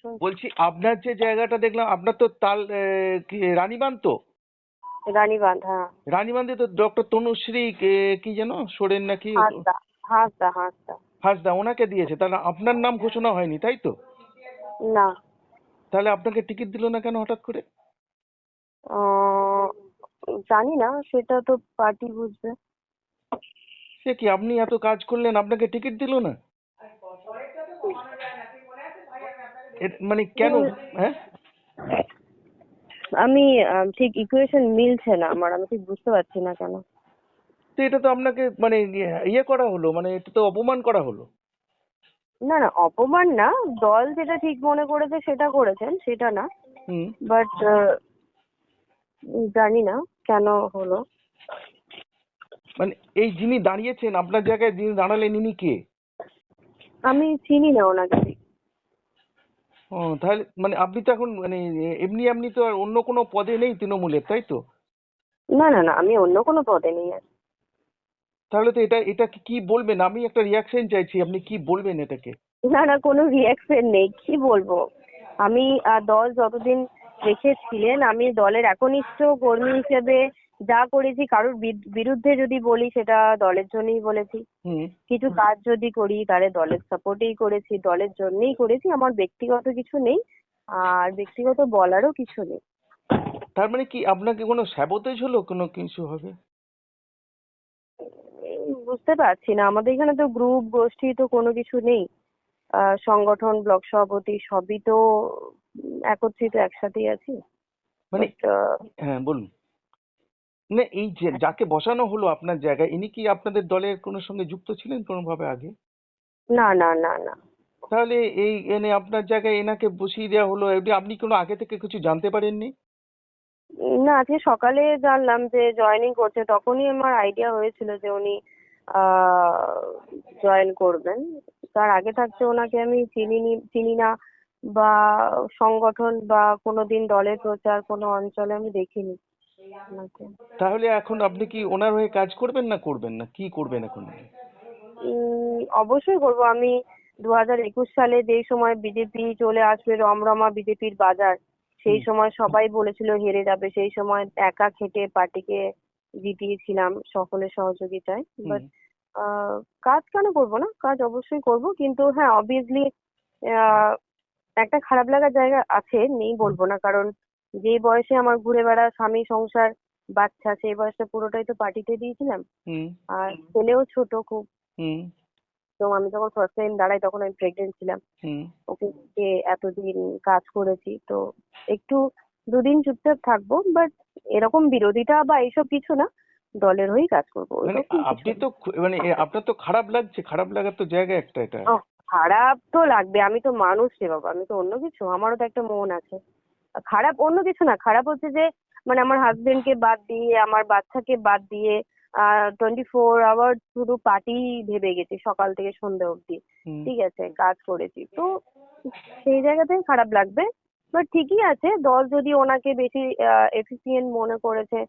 শুনছি। বলছি আপনার যে জায়গাটা দেখলাম, আপনার তো তাল কি রানীবাঁধ তো? রানীবাঁধ, হ্যাঁ। রানীবাঁধে তো ডক্টর তনুশ্রী কি যেন সোরেন নাকি হাঁসদা, হাঁসদা, হাঁসদা। হাঁসদা ওনাকে দিয়েছে, তাহলে আপনার নাম ঘোষণা হয়নি তাই তো? না, তাহলে আপনাকে টিকিট দিল না কেন হঠাৎ করে? আহ, জানি না, সেটা তো পার্টি বুঝবে। সে কি, আপনি এত কাজ করলেন আপনাকে টিকিট দিল না? মানে কেন? উম, হ্যাঁ, আমি ঠিক ইকুয়েশন মিলছে না আমার, আমি ঠিক বুঝতে পারছি না কেন। তো এটা তো আপনাকে মানে ইয়ে করা হলো, মানে এটা তো অপমান করা হলো। না না, অপমান না, দল যেটা ঠিক মনে করেছে সেটা করেছেন, সেটা না। হুম। বাট জানি না কেন হলো। মানে এই যিনি দাঁড়িয়েছেন আপনার জায়গায়, যিনি দাঁড়ালেন ইনি কে? আমি চিনি না ওনাকে ঠিক। ও, তাহলে মানে আপনি তো এখন মানে এমনি এমনি তো আর অন্য কোনো পদে নেই তৃণমূলের, তাই তো? না না না, আমি অন্য কোনো পদে নেই আর। তাহলে তো এটা এটা কি বলবেন? আমি একটা রিয়াকশন চাইছি, আপনি কি বলবেন এটাকে? না না, কোনো রিয়াকশন নেই, কি বলবো। আমি দল যতদিন রেখেছিলেন, আমি দলের একনিষ্ঠ কর্মী হিসেবে যা করেছি, কারোর বিরুদ্ধে যদি বলি সেটা দলের জন্যই বলেছি। হুম। কিছু কাজ যদি করি তাহলে দলের সাপোর্টেই করেছি, দলের জন্যই করেছি, আমার ব্যক্তিগত কিছু নেই, আর ব্যক্তিগত বলারও কিছু নেই। তার মানে কি আপনাকে কোনো স্যাবোতেজ হলো, কোনো কিছু হবে? বুঝতে পারছি না, আমাদের এখানে তো গ্রুপ গোষ্ঠী তো কোনো কিছু নেই। সংগঠন, ব্লক সভাপতি সবই তো একত্রিত একসাথেই আছি। মানে বাট হ্যাঁ বলুন। না এই যে যাকে বসানো হলো আপনার জায়গায়, ইনি কি আপনাদের দলের কোনো সঙ্গে যুক্ত ছিলেন কোনোভাবে আগে? না না না না। তাহলে এই এনে আপনার জায়গায় এনাকে বসিয়ে দেওয়া হলো, এমনি আপনি কোনো আগে থেকে কিছু জানতে পারেননি? না, আজকে সকালে জানলাম যে জয়েনিং করছে, তখনই আমার আইডিয়া হয়েছিল যে উনি জয়েন করবেন। তার আগে থাকতে ওনাকে আমি চিনি না, বা সংগঠন বা কোনোদিন দলের প্রচার কোনো অঞ্চলে আমি দেখিনি ওনাকে। তাহলে এখন আপনি কি ওনার হয়ে কাজ করবেন না করবেন না, কি করবেন এখন? অবশ্যই করবো। আমি 2021 সালে যেই সময় বিজেপি চলে আসবে, রমরমা বিজেপির বাজার, সেই হুম। সময় সবাই বলেছিল হেরে যাবে, সেই সময় একা খেটে পার্টিকে জিতিয়েছিলাম সকলের সহযোগিতায়। হুম। বাট কাজ কেন করবো না, কাজ অবশ্যই করব, কিন্তু হ্যাঁ অবভিয়াসলি একটা খারাপ লাগার জায়গা আছে, নেই বলবো না, কারণ যে বয়সে আমার ঘুরে বেড়া স্বামী, সংসার, বাচ্চা, সেই বয়সটা পুরোটাই তো পার্টিতে দিয়েছিলাম। হুম। আর ছেলেও ছোট খুব। হুম। তো আমি যখন ফার্স্ট টাইম দাঁড়াই তখন আমি প্রেগনেন্ট ছিলাম। হুম। ওকে নিয়ে এতদিন কাজ করেছি, তো একটু দুদিন চুপচাপ থাকবো, বাট এরকম বিরোধিতা বা এইসব কিছু না, দলের হয়েই কাজ করবো, মানে ওইরকম কিছু আপনি না। তো মানে আপনার তো খারাপ লাগছে, খারাপ লাগার তো জায়গা একটা এটা। খারাপ তো লাগবে, আমি তো মানুষ রে বাবা, আমি তো অন্য কিছু, আমারও তো একটা মন আছে। খারাপ অন্য কিছু না, খারাপ হচ্ছে যে মানে আমার হাজবেন্ডকে বাদ দিয়ে, আমার বাচ্চাকে বাদ দিয়ে 24 আওয়ার শুধু পার্টি ভেবে গেছি, সকাল থেকে সন্ধ্যে অবধি। হুম। ঠিক আছে, কাজ করেছি তো, সেই জায়গাতে খারাপ লাগবে। বাট ঠিকই আছে, দল যদি ওনাকে বেশি এফিসিয়েন্ট মনে করেছে,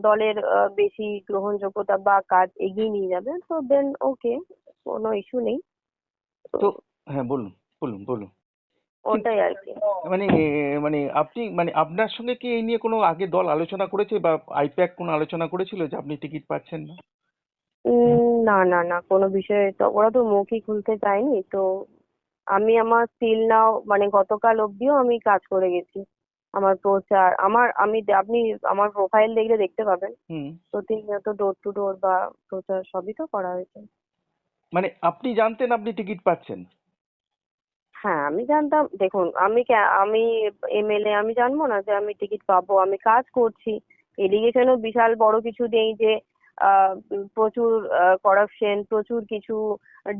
দলের বেশি গ্রহণযোগ্যতা বা কাজ এগিয়ে নিয়ে যাবে, তো দেন ওকে, কোনো ইস্যু নেই। তো তো হ্যাঁ বলুন, বলুন বলুন। কিন্তু ওটাই আর কি। মানে মানে আপনি মানে আপনার সঙ্গে কি এই নিয়ে কোনো আগে দল আলোচনা করেছে, বা আইপ্যাক কোনো আলোচনা করেছিল যে আপনি টিকিট পাচ্ছেন না? না না না, কোনো বিষয়ে তো ওরা তো মুখই খুলতে চায়নি তো। আমি আমার স্টিল নাও মানে গতকাল অবধিও আমি কাজ করে গেছি। আমার প্রচার, আপনি আমার প্রোফাইল দেখলে দেখতে পাবেন, হুম। প্রতিনিয়ত ডোর টু ডোর বা প্রচার সবই তো করা হয়েছে। মানে আপনি জানতেন আপনি টিকিট পাচ্ছেন? হ্যাঁ আমি জানতাম, দেখুন আমি এমএলএ, আমি জানবো না যে আমি টিকিট পাবো? আমি কাজ করছি, এলিগেশনও বিশাল বড় কিছু নেই যে প্রচুর করাপশন, প্রচুর কিছু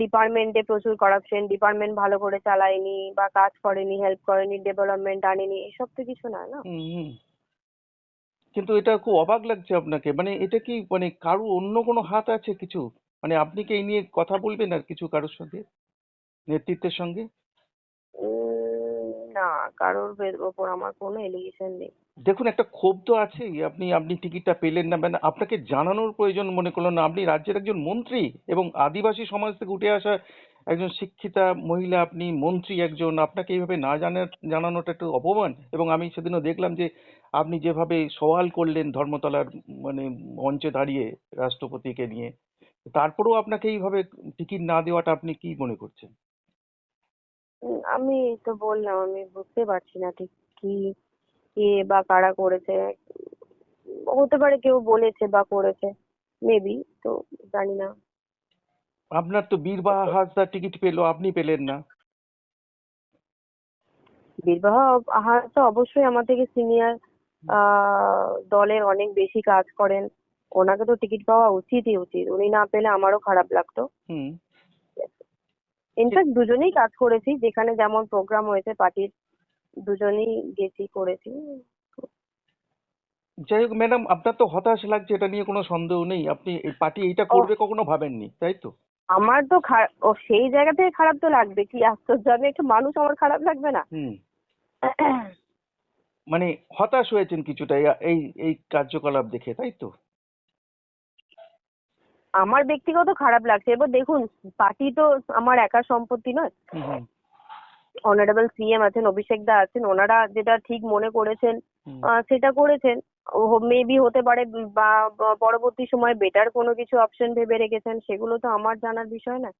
ডিপার্টমেন্টে প্রচুর করাপশন, ডিপার্টমেন্ট ভালো করে চালায়নি বা কাজ করেনি, হেল্প করেনি, ডেভেলপমেন্ট আনেনি, এসব তো কিছু না না। হুম। হুম। কিন্তু এটা খুব অবাক লাগছে আপনাকে, মানে এটা কি মানে কারো অন্য কোনো হাত আছে কিছু? মানে আপনি কি এই নিয়ে কথা বলবেন আর কিছু কারোর সঙ্গে, নেতৃত্বের সঙ্গে? না, কারোর ওপর আমার কোনো এলিগেশন নেই। দেখুন একটা ক্ষোভ তো আছেই, আপনি আপনি টিকিটটা পেলেন না, মানে আপনাকে জানানোর প্রয়োজন মনে করলেন না? আপনি রাজ্যের একজন মন্ত্রী এবং আদিবাসী সমাজ থেকে উঠে আসা একজন শিক্ষিতা মহিলা, আপনি মন্ত্রী একজন, আপনাকে এইভাবে না জানানোটা একটু অপমান। এবং আমি সেদিনও দেখলাম যে আপনি যেভাবে সওয়াল করলেন ধর্মতলার মানে মঞ্চে দাঁড়িয়ে রাষ্ট্রপতিকে নিয়ে, তারপরেও আপনাকে এইভাবে টিকিট না দেওয়াটা আপনি কি মনে করছেন? আমি তো বললাম আমি বুঝতে পারছি না ঠিক কি কে বা কারা করেছে। হতে পারে কেউ বলেছে বা করেছে, মেবি, তো জানি না। আপনার তো বীরবাহা হাসদা টিকিট পেলো, আপনি পেলেন না। বিবাহ আহার তো অবশ্যই আমার থেকে সিনিয়র, দলের অনেক বেশি কাজ করেন। ওনাকে তো টিকিট পাওয়া উচিতই উচিত, উনি না পেলে আমারও খারাপ লাগতো। হুম। ইনফ্যাক্ট দুজনেই কাজ করেছি, যেখানে যেমন প্রোগ্রাম হয়েছে পার্টির, দুজনেই গেছি করেছি। যাই হোক ম্যাডাম, আপনার তো হতাশ লাগছে, এটা নিয়ে কোনো সন্দেহ নেই। আপনি এই পার্টি এইটা ও, করবে কখনো ভাবেননি, তাই তো? আমার তো ও সেই জায়গা থেকে খারাপ তো লাগবে, কি আশ্চর্য, আমি একটু মানুষ, আমার খারাপ লাগবে না? হুম। মানে হতাশ হয়েছেন কিছুটা এই এই এই কার্যকলাপ দেখে, তাই তো? আমার ব্যক্তিগত খারাপ লাগছে। এবার দেখুন, পার্টি তো আমার একার সম্পত্তি নয়। হুম হুম অনারেবল সিএম আছেন, অভিষেক দা আছেন, ওনারা যেটা ঠিক মনে করেছেন হুম। সেটা করেছেন। মেবি হতে পারে বা পরবর্তী সময় বেটার কোনো কিছু অপশন ভেবে রেখেছেন, সেগুলো তো আমার জানার বিষয় না।